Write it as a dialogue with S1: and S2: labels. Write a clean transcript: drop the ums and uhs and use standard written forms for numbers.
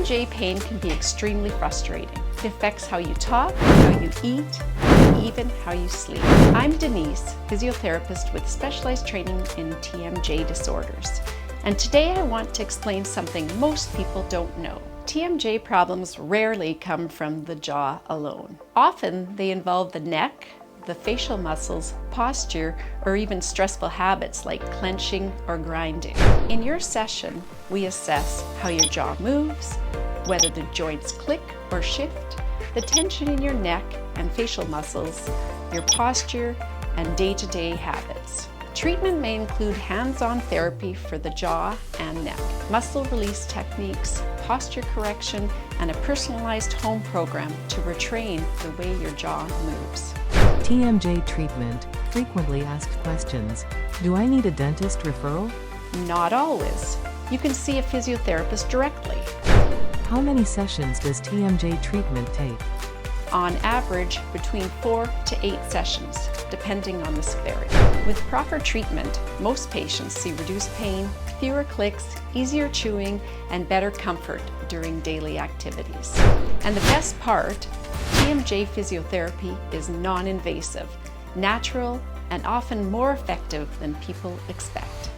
S1: TMJ pain can be extremely frustrating. It affects how you talk, how you eat, and even how you sleep. I'm Denise, physiotherapist with specialized training in TMJ disorders. And today I want to explain something most people don't know. TMJ problems rarely come from the jaw alone. Often they involve the neck, the facial muscles, posture, or even stressful habits like clenching or grinding. In your session, we assess how your jaw moves, whether the joints click or shift, the tension in your neck and facial muscles, your posture, and day-to-day habits. Treatment may include hands-on therapy for the jaw and neck, muscle release techniques, posture correction, and a personalized home program to retrain the way your jaw moves.
S2: TMJ treatment. Frequently asked questions. Do I need a dentist referral?
S1: Not always. You can see a physiotherapist directly.
S2: How many sessions does TMJ treatment take?
S1: On average, between 4 to 8 sessions, depending on the severity. With proper treatment, most patients see reduced pain, fewer clicks, easier chewing, and better comfort during daily activities. And the best part, TMJ physiotherapy is non-invasive, natural, and often more effective than people expect.